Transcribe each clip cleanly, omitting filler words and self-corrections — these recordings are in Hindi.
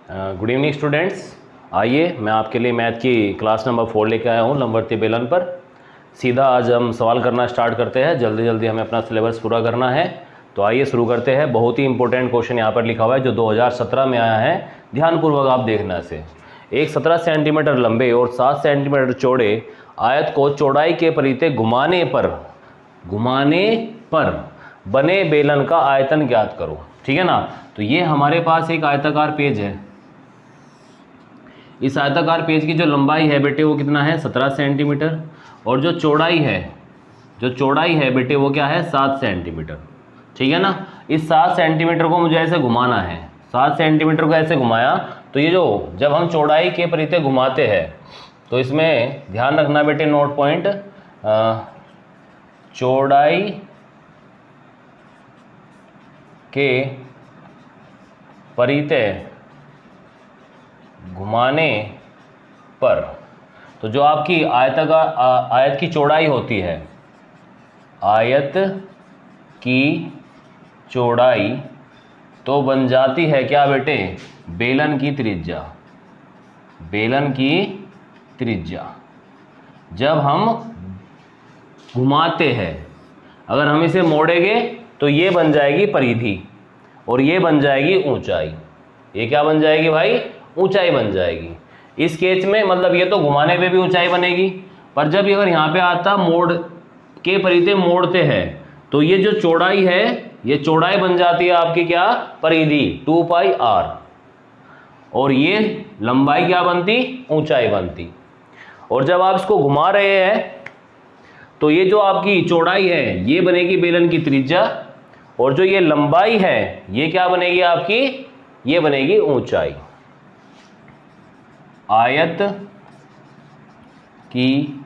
Good evening students. आइए मैं आपके लिए मैथ की क्लास नंबर 4 लेकर आया हूँ लंबवती बेलन पर। सीधा आज हम सवाल करना स्टार्ट करते हैं। जल्दी जल्दी हमें अपना सिलेबस पूरा करना है, तो आइए शुरू करते हैं। बहुत ही इंपॉर्टेंट क्वेश्चन यहाँ पर लिखा हुआ है जो 2017 में आया है। ध्यानपूर्वक आप देखना इसे। एक 17 सेंटीमीटर लंबे और 7 सेंटीमीटर चौड़े आयत को चौड़ाई के परिते घुमाने पर बने बेलन का आयतन ज्ञात करो। ठीक है ना। तो ये हमारे पास एक आयताकार पेज है। इस आयताकार पेज की जो लंबाई है बेटे वो कितना है 17 सेंटीमीटर, और जो चौड़ाई है बेटे वो क्या है 7 सेंटीमीटर। ठीक है ना। इस 7 सेंटीमीटर को मुझे ऐसे घुमाना है। 7 सेंटीमीटर को ऐसे घुमाया तो ये जो जब हम चौड़ाई के परिते घुमाते हैं तो इसमें ध्यान रखना बेटे, नोट पॉइंट, चौड़ाई के परिते घुमाने पर, तो जो आपकी आयत की चौड़ाई होती है, आयत की चौड़ाई तो बन जाती है क्या बेटे, बेलन की त्रिज्या। बेलन की त्रिज्या जब हम घुमाते हैं, अगर हम इसे मोड़ेंगे तो ये बन जाएगी परिधि और ये बन जाएगी ऊंचाई। ये क्या बन जाएगी भाई, ऊंचाई बन जाएगी। इस केस में मतलब ये तो घुमाने पे भी ऊंचाई बनेगी, पर जब अगर यहाँ पे आता मोड़ के परिधि मोड़ते हैं तो ये जो चौड़ाई है ये चौड़ाई बन जाती है आपकी क्या, परिधि 2πr, और ये लंबाई क्या बनती, ऊंचाई बनती। और जब आप इसको घुमा रहे हैं तो ये जो आपकी चौड़ाई है ये बनेगी बेलन की त्रिज्या, और जो ये लंबाई है ये क्या बनेगी आपकी, ये बनेगी ऊंचाई। आयत की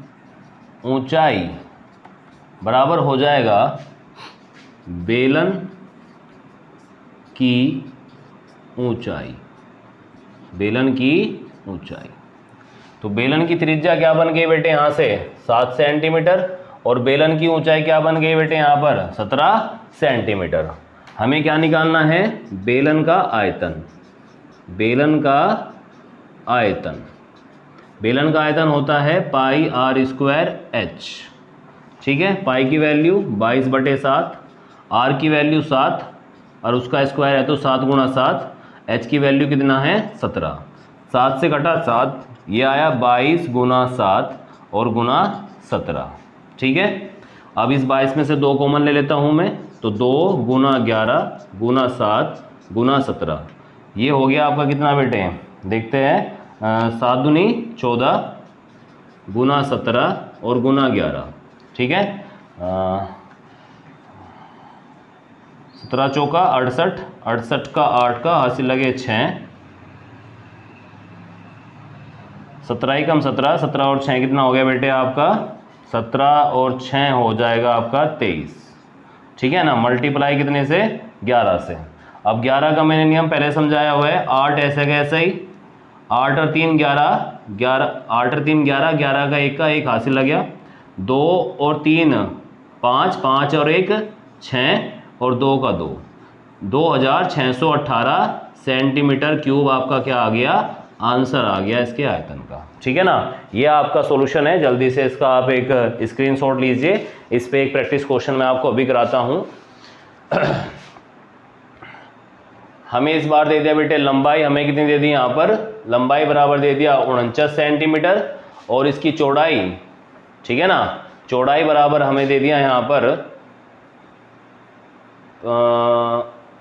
ऊंचाई बराबर हो जाएगा बेलन की ऊंचाई। बेलन की ऊंचाई, तो बेलन की त्रिज्या क्या बन गई बेटे यहाँ से 7 सेंटीमीटर, और बेलन की ऊंचाई क्या बन गई बेटे यहाँ पर 17 सेंटीमीटर। हमें क्या निकालना है, बेलन का आयतन। बेलन का आयतन, बेलन का आयतन होता है πr²h। ठीक है। पाई की वैल्यू 22/7, आर की वैल्यू 7 और उसका स्क्वायर है तो 7 × 7, एच की वैल्यू कितना है 17। 7 से घटा 7, ये आया 22 × 7 और गुना 17। ठीक है। अब इस 22 में से 2 कॉमन ले लेता हूँ मैं, तो 2 × 11 × 7 × 17, ये हो गया आपका कितना बेटे, देखते हैं 7 दूनी 14 × 17 और गुना 11। ठीक है। 17 चौका 68, 68 का 8 का हासिल लगे 6, 17 कम 17, 17 और 6 कितना हो गया बेटे आपका 17 और 6 हो जाएगा आपका 23। ठीक है ना। मल्टीप्लाई कितने से, 11 से। अब 11 का मैंने नियम पहले समझाया हुआ है, 8 ऐसे का ऐसा ही, 8 और 3 11, 8 और 3 11, 11 का 1 का 1 हासिल लग गया, 2 और 3 5, 5 और 1 6 और 2 का 2, 2618 सेंटीमीटर क्यूब आपका क्या आ गया, आंसर आ गया इसके आयतन का। ठीक है ना। ये आपका सॉल्यूशन है। जल्दी से इसका आप एक स्क्रीनशॉट लीजिए। इस पे एक प्रैक्टिस क्वेश्चन मैं आपको अभी कराता हूँ। हमें इस बार दे दिया बेटे लंबाई, हमें कितनी दे दी यहाँ पर, लंबाई बराबर दे दिया 49 सेंटीमीटर, और इसकी चौड़ाई, ठीक है ना, चौड़ाई बराबर हमें दे दिया यहाँ पर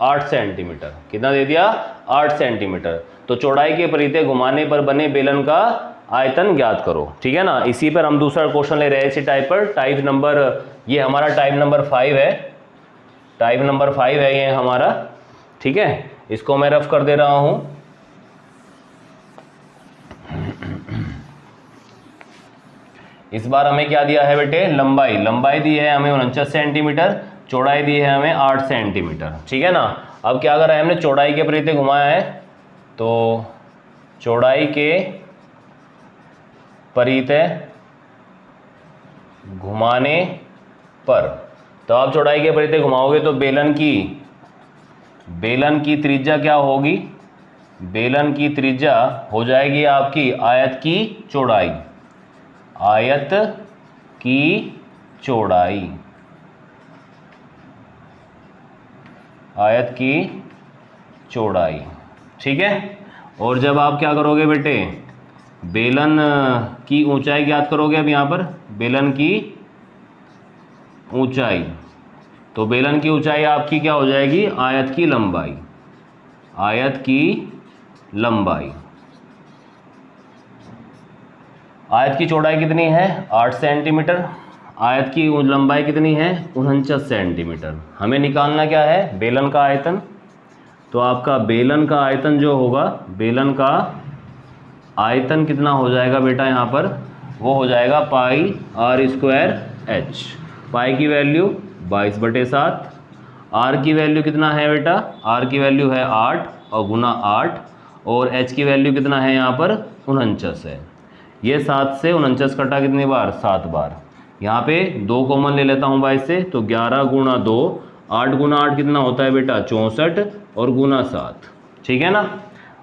8 सेंटीमीटर। कितना दे दिया, 8 सेंटीमीटर। तो चौड़ाई के परिधि घुमाने पर बने बेलन का आयतन ज्ञात करो। ठीक है ना। इसी पर हम दूसरा क्वेश्चन ले रहे हैं इसी टाइप पर। टाइप नंबर, ये हमारा टाइप नंबर 5 है। टाइप नंबर 5 है ये हमारा। ठीक है। इसको मैं रफ कर दे रहा हूं। इस बार हमें क्या दिया है बेटे, लंबाई। लंबाई दी है हमें 49 सेंटीमीटर, चौड़ाई दी है हमें 8 सेंटीमीटर। ठीक है ना। अब क्या करा है हमने, चौड़ाई के परिधि घुमाया है, तो चौड़ाई के परिधि घुमाने पर, तो आप चौड़ाई के परिधि घुमाओगे तो बेलन की त्रिज्या क्या होगी, बेलन की त्रिज्या हो जाएगी आपकी आयत की चौड़ाई, आयत की चौड़ाई, आयत की चौड़ाई। ठीक है। और जब आप क्या करोगे बेटे, बेलन की ऊंचाई ज्ञात करोगे, अब यहाँ पर बेलन की ऊंचाई, तो बेलन की ऊंचाई आपकी क्या हो जाएगी, आयत की लंबाई, आयत की लंबाई। आयत की चौड़ाई कितनी है 8 सेंटीमीटर, आयत की लंबाई कितनी है 49 सेंटीमीटर। हमें निकालना क्या है, बेलन का आयतन। तो आपका बेलन का आयतन जो होगा, बेलन का आयतन कितना हो जाएगा बेटा, यहाँ पर वो हो जाएगा पाई आर स्क्वायर एच। पाई की वैल्यू 22/7, आर की वैल्यू कितना है बेटा, आर की वैल्यू है 8 और गुना 8, और एच की वैल्यू कितना है यहाँ पर 49 है। ये 7 से 49 कटा कितनी बार, 7 बार। यहाँ पे 2 कॉमन ले लेता हूँ 22 से, तो 11 गुना 2, 8 गुना 8 कितना होता है बेटा 64, और गुना 7। ठीक है ना।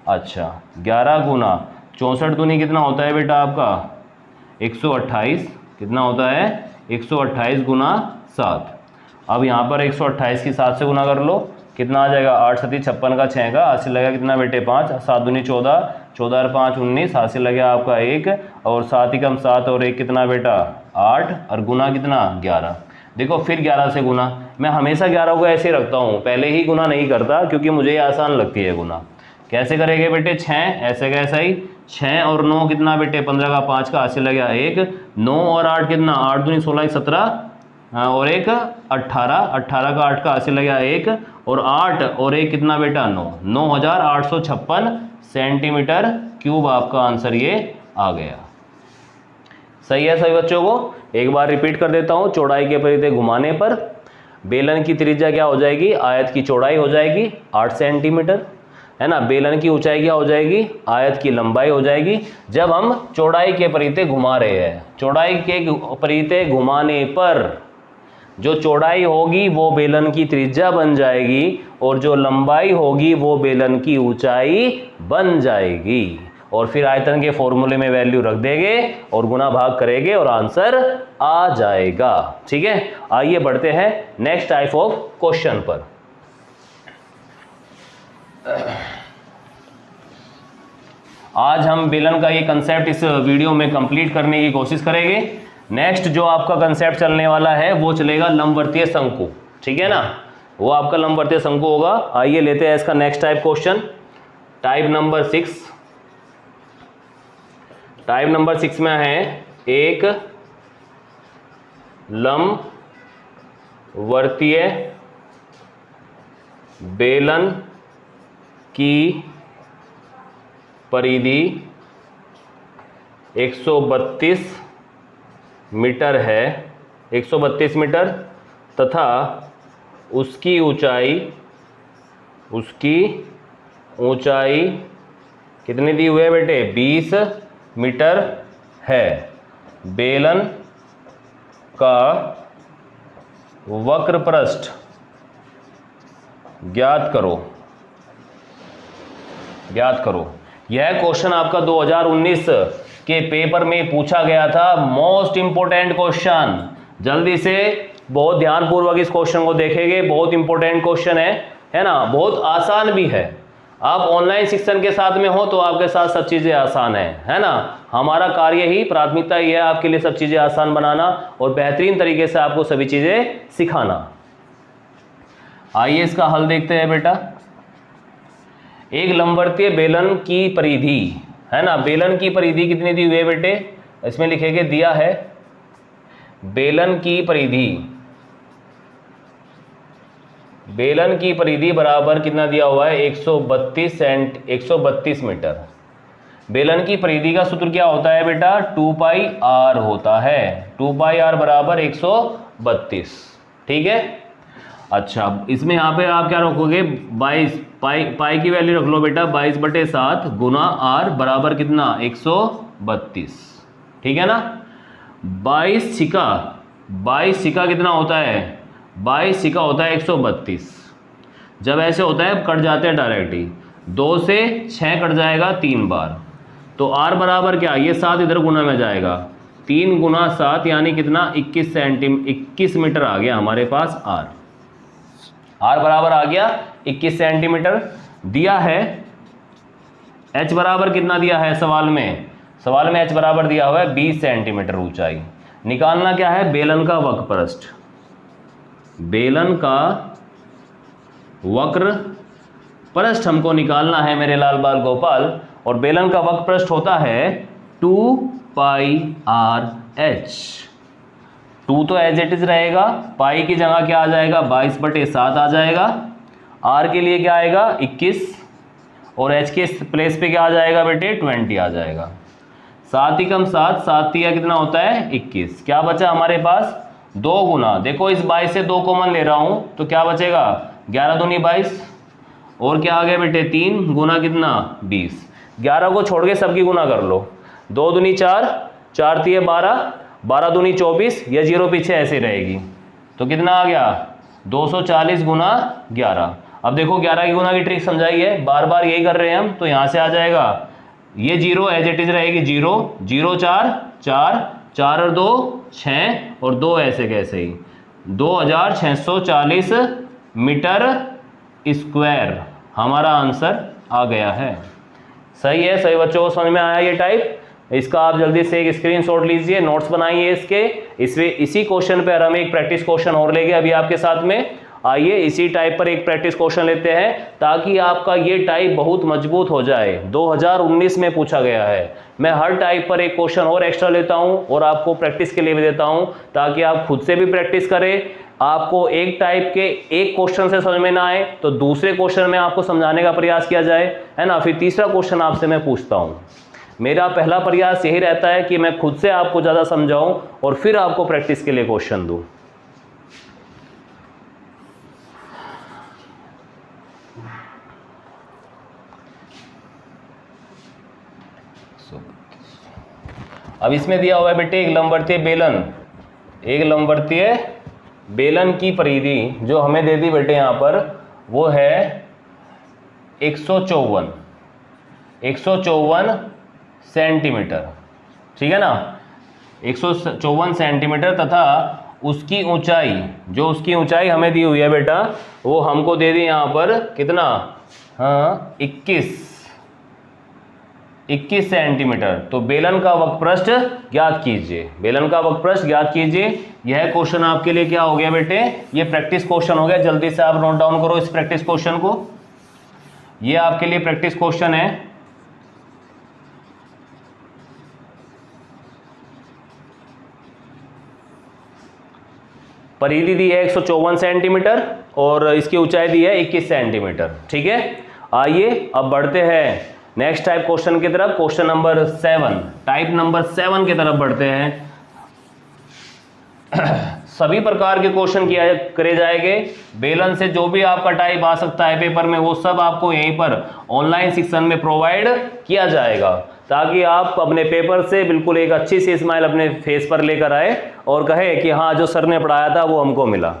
अच्छा 11 गुना 64 दूनी कितना होता है बेटा आपका 128, कितना होता है 128 गुना 7। अब यहाँ पर 128 की 7 से गुना कर लो, कितना आ जाएगा 8 7 56 का 6 का हासिल लगेगा कितना बेटे 5, 7 दूनी 14, 14 और 5 19, हासिल लगेगा आपका 1, और 7 ही कम 7 और 1 कितना बेटा 8, और गुना कितना 11। देखो फिर 11 से गुना, मैं हमेशा 11 को ऐसे रखता हूँ, पहले ही गुना नहीं करता क्योंकि मुझे ये आसान लगती है गुना। कैसे करेंगे बेटे 6, ऐसे कैसा ही 6 और 9 कितना बेटे 15 का 5 का हासिल लगेगा 1, 9 और 8 कितना 8 दूनी 16 17 और 1 18, 18 का 8 का हासिल लगेगा 1, और 8 और 1 कितना बेटा 9, 9856 सेंटीमीटर क्यूब आपका आंसर ये आ गया। सही है सभी बच्चों को। एक बार रिपीट कर देता हूँ, चौड़ाई के परिधि घुमाने पर बेलन की त्रिज्या क्या हो जाएगी, आयत की चौड़ाई हो जाएगी 8 सेंटीमीटर, है ना। बेलन की ऊंचाई क्या हो जाएगी, आयत की लंबाई हो जाएगी। जब हम चौड़ाई के परिधि घुमा रहे हैं, चौड़ाई के परिधि घुमाने पर जो चौड़ाई होगी वो बेलन की त्रिज्या बन जाएगी, और जो लंबाई होगी वो बेलन की ऊंचाई बन जाएगी। और फिर आयतन के फॉर्मूले में वैल्यू रख देंगे और गुना भाग करेंगे और आंसर आ जाएगा। ठीक है, आइए बढ़ते हैं नेक्स्ट टाइप ऑफ क्वेश्चन पर। आज हम बेलन का ये कंसेप्ट इस वीडियो में कंप्लीट करने की कोशिश करेंगे। नेक्स्ट जो आपका कंसेप्ट चलने वाला है वो चलेगा लंबवर्तीय शंकु। ठीक है ना, वो आपका लंबवर्तीय शंकु होगा। आइए लेते हैं इसका next type question, type number 6। Type number 6 में है एक लंबवर्तीय बेलन की परिधि 132 मीटर है, 132 मीटर, तथा उसकी ऊंचाई कितनी दी हुई है बेटे 20 मीटर है। बेलन का वक्र पृष्ठ ज्ञात करो। यह क्वेश्चन आपका 2019 के पेपर में पूछा गया था, मोस्ट इंपोर्टेंट क्वेश्चन। जल्दी से बहुत ध्यानपूर्वक इस क्वेश्चन को देखेंगे, बहुत इंपॉर्टेंट क्वेश्चन है ना, बहुत आसान भी है। आप ऑनलाइन शिक्षण के साथ में हो तो आपके साथ सब चीज़ें आसान है ना। हमारा कार्य ही, प्राथमिकता ही है आपके लिए सब चीज़ें आसान बनाना और बेहतरीन तरीके से आपको सभी चीज़ें सिखाना। आइए इसका हल देखते हैं बेटा। एक लंबवर्तीय बेलन की परिधि, है ना, बेलन की परिधि कितनी दी हुई है बेटे, इसमें लिखेंगे दिया है बेलन की परिधि बराबर कितना दिया हुआ है 132 मीटर। बेलन की परिधि का सूत्र क्या होता है बेटा 2πr होता है, 2πr बराबर 132। ठीक है। अच्छा इसमें यहाँ पे आप क्या रखोगे 22, पाई की वैल्यू रख लो बेटा 22/7 गुना r बराबर कितना 132। ठीक है ना। 22 सिक्का कितना होता है 22 सिक्का होता है 132। जब ऐसे होता है कट जाते हैं डायरेक्ट ही, 2 से 6 कट जाएगा 3 बार, तो r बराबर क्या, ये 7 इधर गुना में जाएगा, 3 गुना 7 यानी कितना, 21 मीटर आ गया हमारे पास r बराबर आ गया 21 सेंटीमीटर। दिया है h बराबर कितना दिया है सवाल में h बराबर दिया हुआ है 20 सेंटीमीटर ऊंचाई। निकालना क्या है, बेलन का वक्रपृष्ठ, बेलन का वक्र पृष्ठ हमको निकालना है मेरे लाल बाल गोपाल, और बेलन का वक्रपृष्ठ होता है 2 पाई r h। 2 तो एज इट इज रहेगा, पाई की जगह क्या आ जाएगा, 22/7 आ जाएगा, r के लिए क्या आएगा 21, और h के प्लेस पे क्या आ जाएगा बेटे 20 आ जाएगा। 7 ही कम 7, 7 तिया कितना होता है 21। क्या बचा हमारे पास, 2 गुना, देखो इस 22 से 2 कॉमन ले रहा हूं तो क्या बचेगा, 11 दूनी 22, और क्या आ गया बेटे 3 गुना कितना 20। 11 को छोड़ के सबकी गुना कर लो, 2 दूनी 4, 4 तिये 12, 12 दूनी 24, यह जीरो पीछे ऐसे रहेगी, तो कितना आ गया 240 गुना 11। अब देखो 11 की गुना की ट्रिक समझाई है, बार बार यही कर रहे हैं हम, तो यहाँ से आ जाएगा ये जीरो एज इट इज रहेगी, 0 0 4 4 4 और 2 6 और 2 ऐसे कैसे ही 2640 मीटर स्क्वायर हमारा आंसर आ गया है। सही है, सही बच्चों को समझ में आया ये टाइप। इसका आप जल्दी से एक स्क्रीनशॉट लीजिए, नोट्स बनाइए इसके। इसी क्वेश्चन पर हम एक प्रैक्टिस क्वेश्चन और लेंगे अभी आपके साथ में। आइए इसी टाइप पर एक प्रैक्टिस क्वेश्चन लेते हैं ताकि आपका ये टाइप बहुत मजबूत हो जाए। 2019 में पूछा गया है। मैं हर टाइप पर एक क्वेश्चन और एक्स्ट्रा लेता हूं और आपको प्रैक्टिस के लिए भी देता हूं ताकि आप खुद से भी प्रैक्टिस करें। आपको एक टाइप के एक क्वेश्चन से समझ में ना आए तो दूसरे क्वेश्चन में आपको समझाने का प्रयास किया जाए, है ना। फिर तीसरा क्वेश्चन आपसे मैं पूछता हूं। मेरा पहला प्रयास यही रहता है कि मैं खुद से आपको ज़्यादा समझाऊं और फिर आपको प्रैक्टिस के लिए क्वेश्चन दूं। अब इसमें दिया हुआ है बेटे एक लंबवर्तीय बेलन की परिधि जो हमें दे दी बेटे यहाँ पर वो है 154 सेंटीमीटर, ठीक है ना, 154 सेंटीमीटर, तथा उसकी ऊंचाई, जो उसकी ऊंचाई हमें दी हुई है बेटा वो हमको दे दी यहाँ पर कितना, हाँ 21 सेंटीमीटर। तो बेलन का वक्रपृष्ठ ज्ञात कीजिए, बेलन का वक्रपृष्ठ ज्ञात कीजिए। यह क्वेश्चन आपके लिए क्या हो गया बेटे, ये प्रैक्टिस क्वेश्चन हो गया। जल्दी से आप नोट डाउन करो इस प्रैक्टिस क्वेश्चन को, ये आपके लिए प्रैक्टिस क्वेश्चन है। परिधि दी है 154 सेंटीमीटर और इसकी ऊंचाई दी है 21 सेंटीमीटर, ठीक है। आइए अब बढ़ते हैं नेक्स्ट टाइप क्वेश्चन की तरफ, क्वेश्चन नंबर 7, टाइप नंबर 7 की तरफ बढ़ते हैं। सभी प्रकार के क्वेश्चन किया करे जाएंगे। बेलन से जो भी आपका टाइप आ सकता है पेपर में वो सब आपको यहीं पर ऑनलाइन सेक्शन में प्रोवाइड किया जाएगा ताकि आप अपने पेपर से बिल्कुल एक अच्छी सी स्माइल अपने फेस पर लेकर आए और कहे कि हाँ जो सर ने पढ़ाया था वो हमको मिला।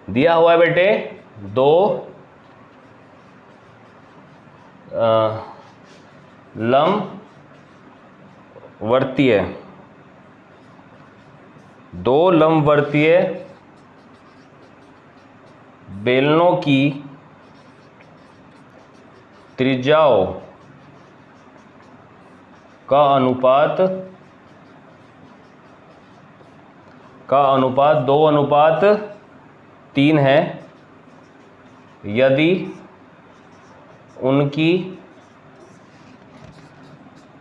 दिया हुआ है बेटे दो लंबवर्तीय बेलनों की त्रिज्याओं का अनुपात 2:3 है यदि उनकी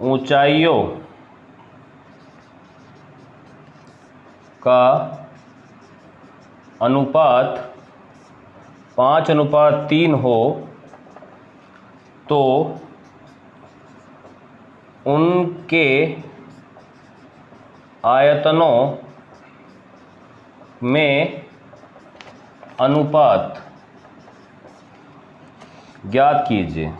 ऊंचाइयों का अनुपात 5:3 हो तो उनके आयतनों में अनुपात ज्ञात कीजिए।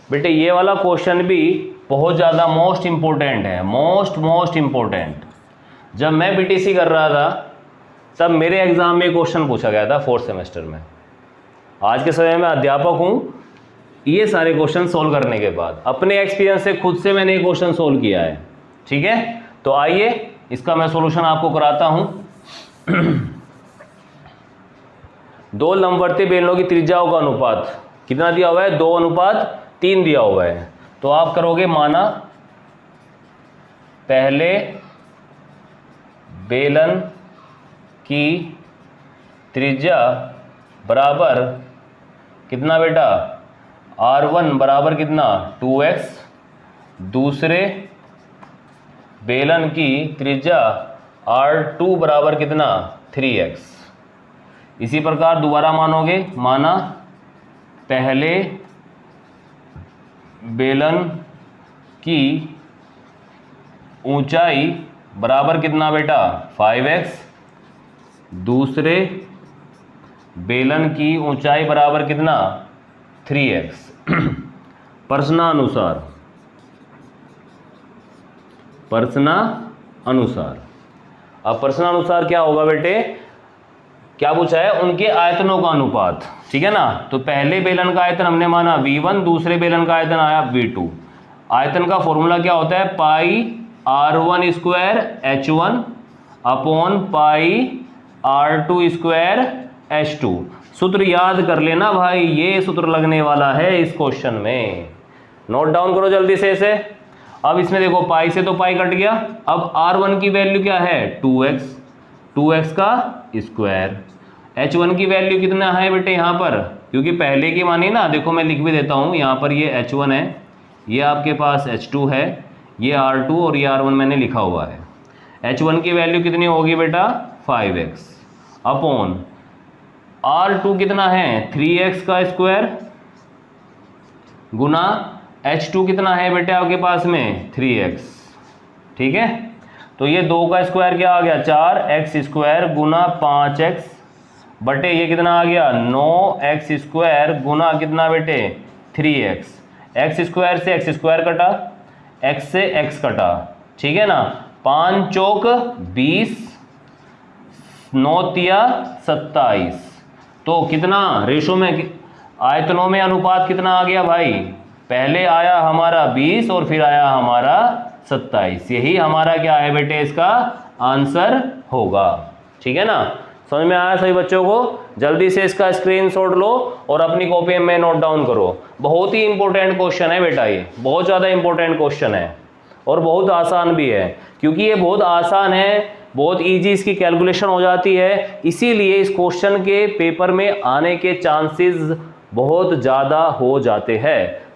बेटे ये वाला क्वेश्चन भी बहुत ज़्यादा मोस्ट इम्पोर्टेंट है, मोस्ट इम्पोर्टेंट। जब मैं बीटीसी कर रहा था तब मेरे एग्ज़ाम में क्वेश्चन पूछा गया था 4th सेमेस्टर में। आज के समय में अध्यापक हूँ, ये सारे क्वेश्चन सोल्व करने के बाद अपने एक्सपीरियंस से खुद से मैंने ये क्वेश्चन सोल्व किया है। ठीक है, तो आइए इसका मैं सॉल्यूशन आपको कराता हूँ। 2 लंबवर्ती बेलनों की त्रिज्याओं का अनुपात कितना दिया हुआ है? 2:3 दिया हुआ है। तो आप करोगे, माना पहले बेलन की त्रिज्या बराबर कितना बेटा? R1 बराबर कितना? 2x। दूसरे बेलन की त्रिज्या R2 बराबर कितना? 3x। इसी प्रकार दोबारा मानोगे, माना पहले बेलन की ऊंचाई बराबर कितना बेटा? 5x। दूसरे बेलन की ऊंचाई बराबर कितना? 3x। प्रश्नानुसार अब प्रश्नानुसार क्या होगा बेटे? क्या पूछा है? उनके आयतनों का अनुपात। ठीक है ना, तो पहले बेलन का आयतन हमने माना V1, दूसरे बेलन का आयतन आया V2। आयतन का फॉर्मूला क्या होता है? पाई R1 square H1 upon pi R2 square H2। सूत्र याद कर लेना भाई, ये सूत्र लगने वाला है इस क्वेश्चन में। नोट डाउन करो जल्दी से इसे। अब इसमें देखो, पाई से तो पाई कट गया। अब R1 की वैल्यू क्या है? 2x का स्क्वायर। H1 की वैल्यू कितना है बेटे यहाँ पर? क्योंकि पहले की मानी ना, देखो मैं लिख भी देता हूँ। यहाँ पर ये H1 है, ये आपके पास H2 है, ये R2 और ये R1 मैंने लिखा हुआ है। H1 की वैल्यू कितनी होगी बेटा? 5x अपॉन R2 कितना है? 3x का स्क्वायर गुना H2 कितना है बेटे आपके पास में? 3x। ठीक है, तो ये 2 का स्क्वायर क्या आ गया? 4x स्क्वायर गुना 5x बटे ये कितना आ गया? 9x स्क्वायर गुना कितना बेटे? 3x। x स्क्वायर से x स्क्वायर कटा, x से x कटा। ठीक है ना, 5 चौक 20, 9 तिया 27। तो कितना रेशो में, आयतनों में अनुपात कितना आ गया भाई? पहले आया हमारा 20 और फिर आया हमारा 27। यही हमारा क्या है बेटे? इसका आंसर होगा। ठीक है ना, समझ में आया सभी बच्चों को? जल्दी से इसका स्क्रीनशॉट लो और अपनी कॉपी में नोट डाउन करो। बहुत ही इंपॉर्टेंट क्वेश्चन है बेटा, ये बहुत ज़्यादा इंपॉर्टेंट क्वेश्चन है और बहुत आसान भी है। क्योंकि ये बहुत आसान है, बहुत इजी इसकी कैलकुलेशन हो जाती है, इसीलिए इस क्वेश्चन के पेपर में आने के चांसेस बहुत ज़्यादा हो जाते हैं।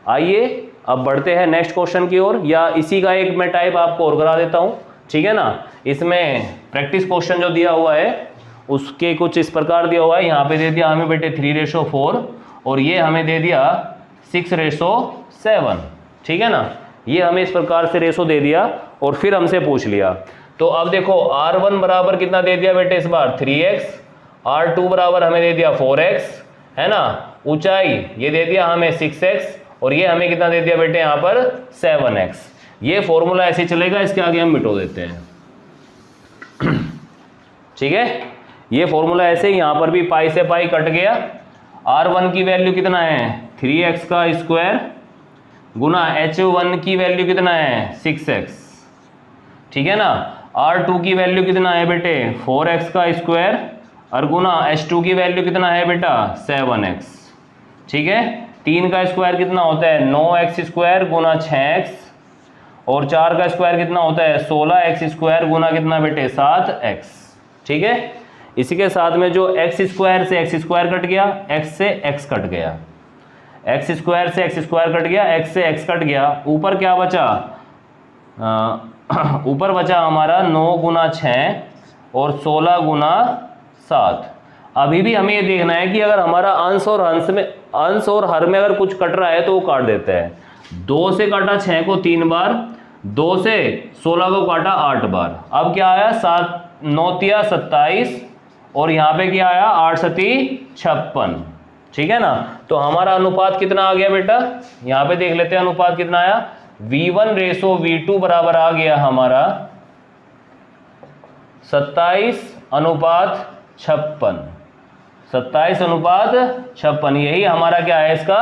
आइए अब बढ़ते हैं नेक्स्ट क्वेश्चन की ओर, या इसी का एक मैं टाइप आपको और करा देता हूँ। ठीक है ना, इसमें प्रैक्टिस क्वेश्चन जो दिया हुआ है उसके कुछ इस प्रकार दिया हुआ है। यहाँ पे दे दिया हमें बेटे 3:4 और ये हमें दे दिया 6:7। ठीक है ना, ये हमें इस प्रकार से रेशो दे दिया और फिर हमसे पूछ लिया। तो अब देखो, R1 बराबर कितना दे दिया बेटे इस बार? 3x। R2 बराबर हमें दे दिया 4x, है ना। ऊंचाई ये दे दिया हमें 6x और ये हमें कितना दे दिया बेटे यहाँ पर? 7x। ये फॉर्मूला ऐसे चलेगा, इसके आगे हम मिटो देते हैं। ठीक है, ये फॉर्मूला ऐसे, यहाँ पर भी पाई से पाई कट गया। R1 की वैल्यू कितना है? 3x का स्क्वायर गुना H1 की वैल्यू कितना है? 6x। ठीक है ना, R2 की वैल्यू कितना है बेटे? 4x का स्क्वायर और गुना H2 की वैल्यू कितना है बेटा? 7x। ठीक है, 3 का स्क्वायर कितना होता है? 9x स्क्वायर गुना 6x और 4 का स्क्वायर कितना होता है? 16x स्क्वायर गुना कितना बेटे? 7x। ठीक है, इसी के साथ में जो x स्क्वायर से x स्क्वायर कट गया, x से x कट गया, x स्क्वायर से x स्क्वायर कट गया, x से x कट गया। ऊपर क्या बचा? ऊपर बचा हमारा 9 गुना 6 और 16 गुना 7। अभी भी हमें ये देखना है कि अगर हमारा अंश और हर में अगर कुछ कट रहा है तो वो काट देता है। 2 से काटा 6 को 3 बार, 2 से 16 को काटा 8 बार। अब क्या आया? 9 तिया 27 और यहाँ पे क्या आया? 8 सती 56। ठीक है ना। तो हमारा अनुपात कितना आ गया बेटा, यहाँ पे देख लेते हैं अनुपात कितना आया, V1:V2 बराबर आ गया हमारा 27:56। 27:56, यही हमारा क्या है, इसका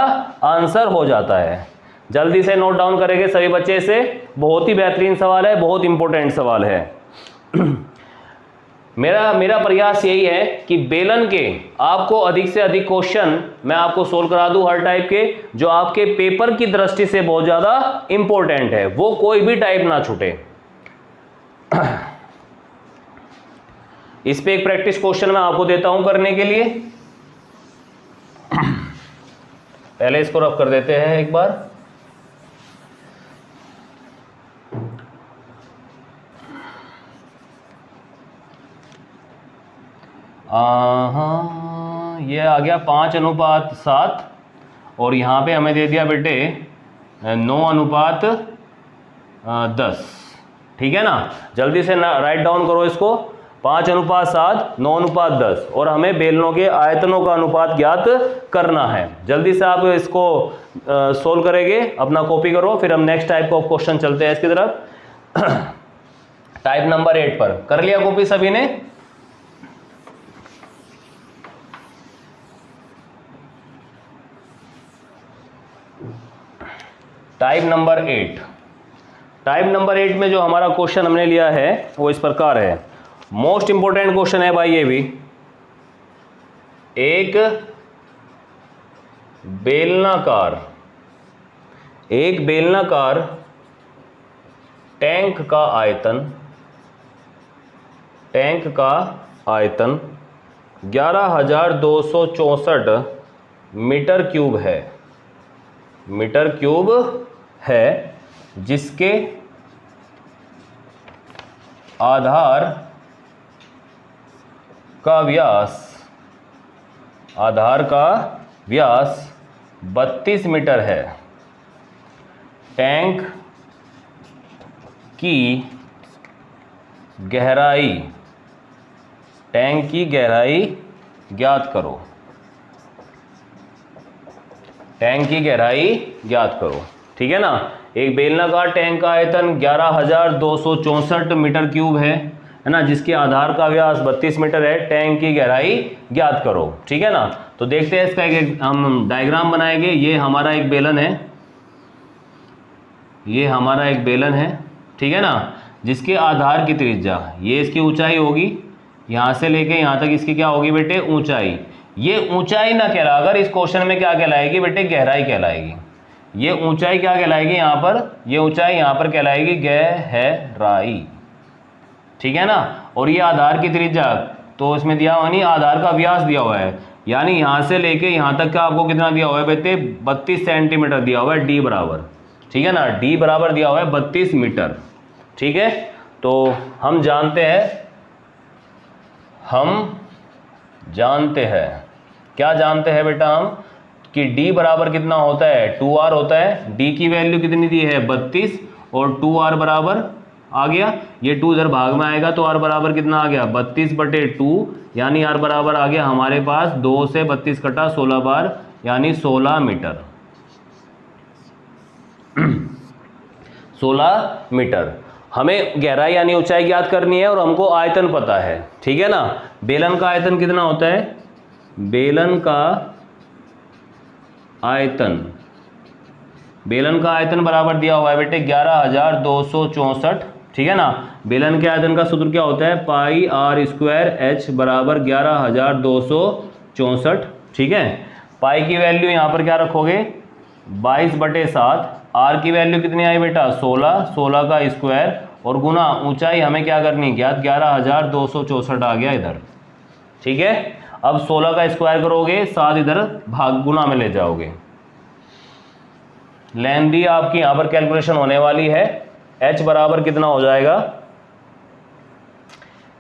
आंसर हो जाता है। जल्दी से नोट डाउन करेंगे सभी बच्चे से, बहुत ही बेहतरीन सवाल है, बहुत इंपॉर्टेंट सवाल है। मेरा प्रयास यही है कि बेलन के आपको अधिक से अधिक क्वेश्चन मैं आपको सोल्व करा दूं, हर टाइप के, जो आपके पेपर की दृष्टि से बहुत ज्यादा इंपॉर्टेंट है, वो कोई भी टाइप ना छूटे। इस पे एक प्रैक्टिस क्वेश्चन मैं आपको देता हूं करने के लिए। पहले इसको रफ कर देते हैं एक बार। ये आ गया 5:7 और यहाँ पे हमें दे दिया बेटे 9:10। ठीक है ना, जल्दी से राइट डाउन करो इसको, 5:7, 9:10, और हमें बेलनों के आयतनों का अनुपात ज्ञात करना है। जल्दी से आप इसको सोल्व करेंगे, अपना कॉपी करो, फिर हम नेक्स्ट टाइप का क्वेश्चन चलते हैं इसकी तरफ। टाइप नंबर 8 पर कर लिया कॉपी सभी ने? टाइप नंबर 8, टाइप नंबर 8 में जो हमारा क्वेश्चन हमने लिया है वो इस प्रकार है। मोस्ट इंपोर्टेंट क्वेश्चन है भाई ये भी। एक बेलनाकार टैंक का आयतन 11,264 मीटर क्यूब है, जिसके आधार का व्यास 32 मीटर है। टैंक की गहराई ज्ञात करो। टैंक की गहराई ज्ञात करो, ठीक है ना। एक बेलनाकार टैंक का आयतन 11,264 मीटर क्यूब है ना, जिसके आधार का व्यास 32 मीटर है। टैंक की गहराई ज्ञात करो, ठीक है ना। तो देखते हैं इसका एक हम डायग्राम बनाएंगे। ये हमारा एक बेलन है, ठीक है ना, जिसके आधार की त्रिज्या, ये इसकी ऊंचाई होगी, यहाँ से लेके यहाँ तक इसकी क्या होगी बेटे, ऊंचाई। ये ऊंचाई ना कहला, अगर इस क्वेश्चन में क्या कहलाएगी बेटे, गहराई कहलाएगी। ये ऊंचाई क्या कहलाएगी यहाँ पर, ये ऊंचाई यहाँ पर कहलाएगी गहराई, ठीक है ना। और ये आधार की त्रिज्या, तो इसमें दिया हुआ नहीं, आधार का व्यास दिया हुआ है, यानी यहाँ से लेके यहाँ तक का आपको कितना दिया हुआ है बेटे, 32 सेंटीमीटर दिया हुआ है, डी बराबर, ठीक है ना, डी बराबर दिया हुआ है 32 मीटर, ठीक है। तो हम जानते हैं क्या जानते हैं बेटा हम, कि d बराबर कितना होता है, 2r होता है। d की वैल्यू कितनी दी है, 32, और 2r बराबर आ गया, ये 2 इधर भाग में आएगा तो r बराबर कितना आ गया, 32/2, यानी r बराबर आ गया हमारे पास 2 से 32 कटा 16 बार, यानी 16 मीटर। 16 मीटर। हमें गहराई यानी ऊंचाई ज्ञात करनी है और हमको आयतन पता है, ठीक है ना। बेलन का आयतन कितना होता है, बेलन का आयतन बराबर दिया हुआ है बेटे 11,264, ठीक है ना। बेलन के आयतन का सूत्र क्या होता है, πr² h बराबर 11,264, ठीक है। पाई की वैल्यू यहाँ पर क्या रखोगे, 22/7, आर की वैल्यू कितनी आई बेटा, 16 का स्क्वायर, और गुना ऊंचाई हमें क्या करनी ज्ञात, 11,264 आ गया इधर, ठीक है। अब 16 का स्क्वायर करोगे, 7 इधर भाग गुना में ले जाओगे। लेंदी आपकी यहाँ पर कैलकुलेशन होने वाली है। h बराबर कितना हो जाएगा,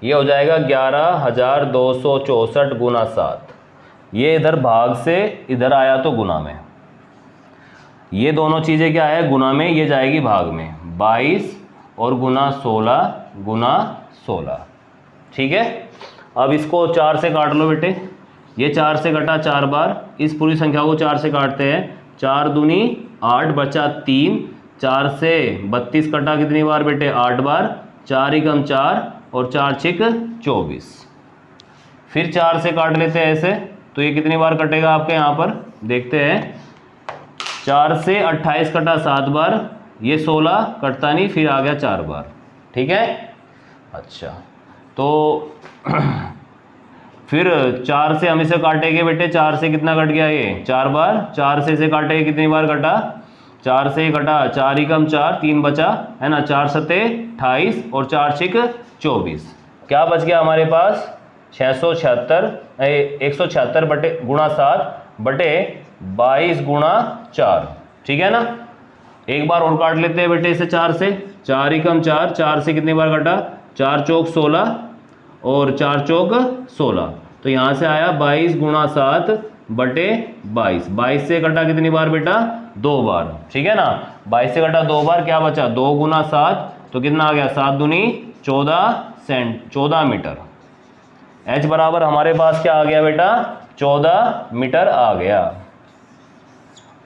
ये हो जाएगा 11,264 गुना 7, ये इधर भाग से इधर आया तो गुना में, ये दोनों चीज़ें क्या है, गुना में, ये जाएगी भाग में, 22 और गुना 16, ठीक है। अब इसको 4 से काट लो बेटे, ये 4 से कटा 4 बार, इस पूरी संख्या को 4 से काटते हैं, 4 दूनी 8 बचा 3, 4 से 32 कटा कितनी बार बेटे 8 बार, 4 एकम 4 और 4 छिक 24। फिर 4 से काट लेते हैं ऐसे, तो ये कितनी बार कटेगा आपके यहाँ पर देखते हैं। 4 से 28 कटा 7 बार, ये 16 कटता नहीं, फिर आ गया 4 बार। ठीक है, अच्छा तो फिर 4 से हम इसे काटेंगे बेटे, 4 से कितना कट गया ये 4 बार, 4 से इसे काटेंगे कितनी बार कटा, 4 से कटा 4 एकम 4, 3 बचा है ना, 4 सते 28 और 4 छिक 24। क्या बच गया हमारे पास 676 176 बटे गुणा 7 बटे 22 गुणा 4। ठीक है ना, एक बार और काट लेते हैं बेटे इसे 4 से, 4 एकम 4, 4 से कितनी बार कटा, 4 चौक 16 और 4 चौक 16, तो यहाँ से आया 22 गुणा 7 बटे 22। 22 से कटा कितनी बार बेटा 2 बार। ठीक है ना, 22 से कटा 2 बार, क्या बचा 2 गुना 7, तो कितना आ गया 7 दूनी 14 मीटर। h बराबर हमारे पास क्या आ गया बेटा 14 मीटर आ गया।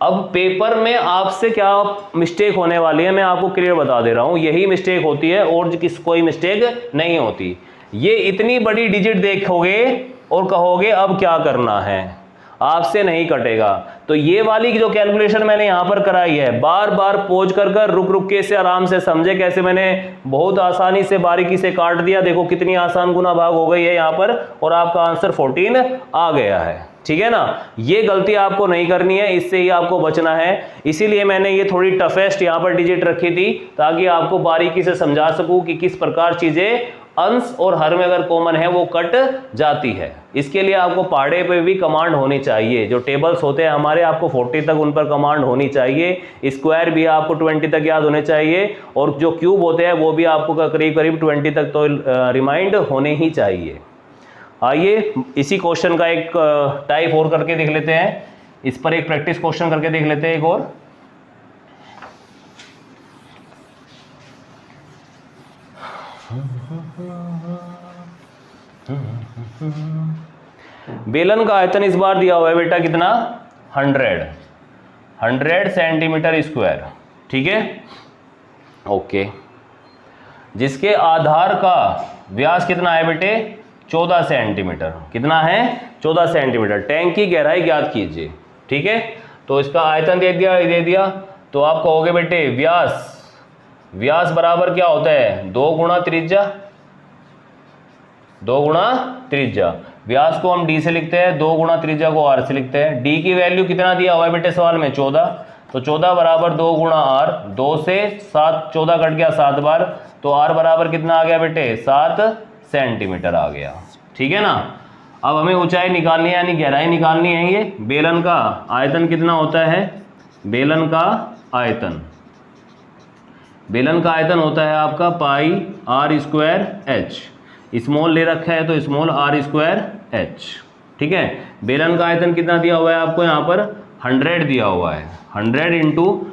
अब पेपर में आपसे क्या मिस्टेक होने वाली है मैं आपको क्लियर बता दे रहा हूं, यही मिस्टेक होती है और कोई मिस्टेक नहीं होती। ये इतनी बड़ी डिजिट देखोगे और कहोगे अब क्या करना है, आपसे नहीं कटेगा। तो ये वाली जो कैलकुलेशन मैंने यहां पर कराई है, बार बार पोज कर रुक रुक के से आराम से समझे, कैसे मैंने बहुत आसानी से बारीकी से काट दिया। देखो कितनी आसान गुना भाग हो गई है यहां पर, और आपका आंसर 14 आ गया है। ठीक है ना, ये गलती आपको नहीं करनी है, इससे ही आपको बचना है। इसीलिए मैंने ये थोड़ी टफेस्ट यहाँ पर डिजिट रखी थी, ताकि आपको बारीकी से समझा सकूं कि किस प्रकार चीजें अंश और हर में अगर कॉमन है वो कट जाती है। इसके लिए आपको पहाड़े पे भी कमांड होनी चाहिए, जो टेबल्स होते हैं हमारे आपको 40 तक उन पर कमांड होनी चाहिए, स्क्वायर भी आपको 20 तक याद होने चाहिए, और जो क्यूब होते हैं वो भी आपको करीब करीब 20 तक तो रिमाइंड होने ही चाहिए। आइए इसी क्वेश्चन का एक टाइप और करके देख लेते हैं, इस पर एक प्रैक्टिस क्वेश्चन करके देख लेते हैं एक और। बेलन का आयतन इस बार दिया हुआ है बेटा कितना 100 सेंटीमीटर स्क्वायर। ठीक है, ओके, जिसके आधार का व्यास कितना है बेटे 14 सेंटीमीटर। कितना है 14 सेंटीमीटर। टैंक की गहराई ज्ञात कीजिए। ठीक है, तो इसका आयतन दे दिया, तो आप कहोगे बेटे व्यास बराबर क्या होता है 2 गुणा त्रिज्या। व्यास को हम d से लिखते हैं, 2 गुणा त्रिज्या को r से लिखते हैं। d की वैल्यू कितना दिया हुआ है बेटे सवाल में 14, तो 14 बराबर 2 गुणा r, 2 से 7 14 कट गया 7 बार, तो r बराबर कितना आ गया बेटे 7 सेंटीमीटर आ गया। ठीक है ना, अब हमें ऊंचाई निकालनी है यानी गहराई निकालनी है। ये बेलन का आयतन कितना होता है, बेलन का आयतन होता है आपका पाई r स्क्वायर h, स्मॉल ले रखा है तो स्मॉल r स्क्वायर h। ठीक है, बेलन का आयतन कितना दिया हुआ है आपको यहाँ पर 100 दिया हुआ है, 100 इंटू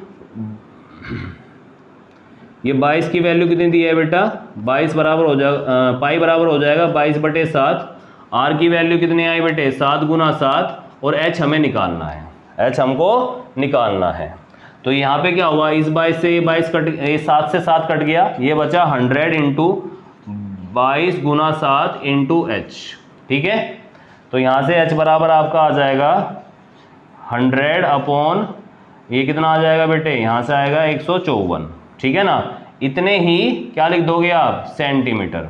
ये 22 की वैल्यू कितनी दी है बेटा 22 बराबर हो जाएगा पाई बराबर हो जाएगा 22/7। r की वैल्यू कितनी आई बेटे 7 गुना 7, और h हमें निकालना है, h हमको निकालना है। तो यहाँ पे क्या हुआ, इस 22 से ये 7 से 7 कट गया, ये बचा 100 इंटू 22 गुना 7 इंटू h। ठीक है, तो यहाँ से h बराबर आपका आ जाएगा 100 अपॉन ये कितना आ जाएगा बेटे, यहाँ से आएगा 154। ठीक है ना, इतने ही क्या लिख दोगे आप सेंटीमीटर।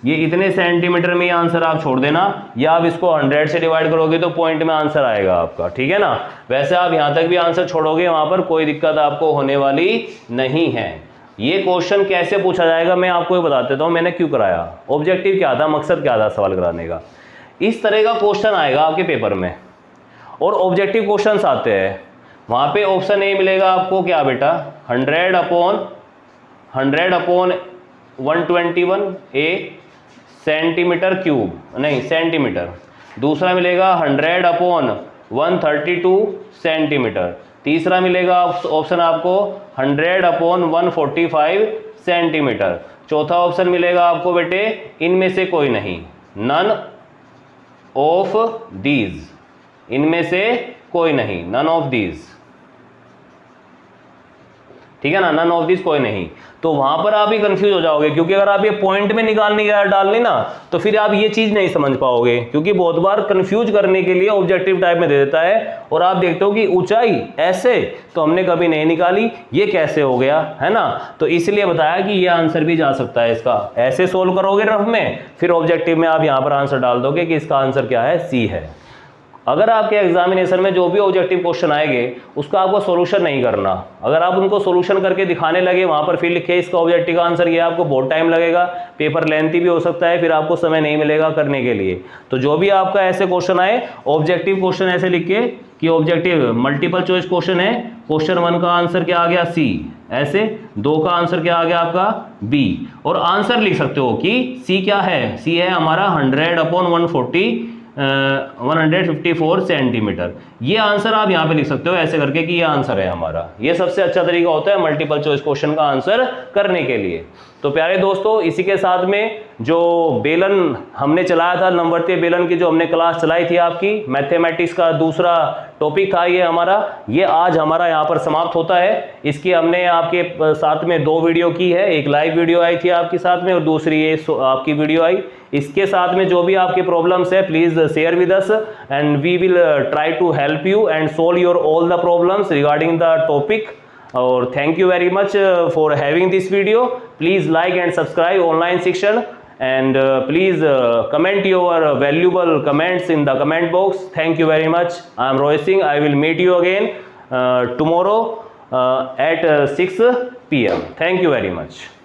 ये इतने सेंटीमीटर में ये आंसर आप छोड़ देना, या आप इसको 100 से डिवाइड करोगे तो पॉइंट में आंसर आएगा आपका। ठीक है ना, वैसे आप यहाँ तक भी आंसर छोड़ोगे, वहाँ पर कोई दिक्कत आपको होने वाली नहीं है। ये क्वेश्चन कैसे पूछा जाएगा मैं आपको ये बता देता हूँ, मैंने क्यों कराया, ऑब्जेक्टिव क्या था, मकसद क्या था सवाल कराने का। इस तरह का क्वेश्चन आएगा आपके पेपर में और ऑब्जेक्टिव क्वेश्चंस आते हैं, वहाँ पे ऑप्शन ए मिलेगा आपको क्या बेटा 100 अपॉन 121 ए सेंटीमीटर क्यूब, नहीं सेंटीमीटर। दूसरा मिलेगा 100 अपॉन 132 सेंटीमीटर। तीसरा मिलेगा ऑप्शन आपको 100 अपॉन 145 सेंटीमीटर। चौथा ऑप्शन मिलेगा आपको बेटे इनमें से कोई नहीं, नन ऑफ दीज। इनमें से कोई नहीं, नन ऑफ दीज, ठीक है ना, नन ऑफ दिस, कोई नहीं। तो वहां पर आप ही कंफ्यूज हो जाओगे, क्योंकि अगर आप ये पॉइंट में निकालनी डालनी ना तो फिर आप ये चीज नहीं समझ पाओगे, क्योंकि बहुत बार कंफ्यूज करने के लिए ऑब्जेक्टिव टाइप में दे देता है और आप देखते हो कि ऊंचाई ऐसे तो हमने कभी नहीं निकाली, ये कैसे हो गया, है ना। तो इसलिए बताया कि ये आंसर भी जा सकता है इसका, ऐसे सोल्व करोगे रफ में, फिर ऑब्जेक्टिव में आप यहां पर आंसर डाल दोगे कि इसका आंसर क्या है, सी है। अगर आपके एग्जामिनेशन में जो भी ऑब्जेक्टिव क्वेश्चन आएंगे उसका आपको सॉल्यूशन नहीं करना, अगर आप उनको सॉल्यूशन करके दिखाने लगे, वहां पर फिर लिखे इसका ऑब्जेक्टिव का आंसर ये, आपको बहुत टाइम लगेगा, पेपर लेंथी भी हो सकता है, फिर आपको समय नहीं मिलेगा करने के लिए। तो जो भी आपका ऐसे क्वेश्चन आए, ऑब्जेक्टिव क्वेश्चन ऐसे लिख के कि ऑब्जेक्टिव मल्टीपल चॉइस क्वेश्चन है, क्वेश्चन 1 का आंसर क्या आ गया, सी, ऐसे 2 का आंसर क्या आ गया आपका, बी, और आंसर लिख सकते हो कि सी क्या है, सी है हमारा 100/154 सेंटीमीटर। ये आंसर आप यहाँ पे लिख सकते हो ऐसे करके कि ये आंसर है हमारा। ये सबसे अच्छा तरीका होता है मल्टीपल चॉइस क्वेश्चन का आंसर करने के लिए। तो प्यारे दोस्तों, इसी के साथ में जो बेलन हमने चलाया था, नंबरते बेलन की जो हमने क्लास चलाई थी आपकी, मैथमेटिक्स का दूसरा टॉपिक था ये हमारा, ये आज हमारा यहाँ पर समाप्त होता है। इसकी हमने आपके साथ में 2 वीडियो की है, एक लाइव वीडियो आई थी आपके साथ में और दूसरी ये आपकी वीडियो आई। इसके साथ में जो भी आपके प्रॉब्लम्स है please share with us and we will try to help you and solve your all the problems regarding the topic. और thank you very much for having this video. Please like and subscribe online section and please comment your valuable comments in the comment box. Thank you very much. I am Rohit Singh. I will meet you again tomorrow at 6 PM. Thank you very much.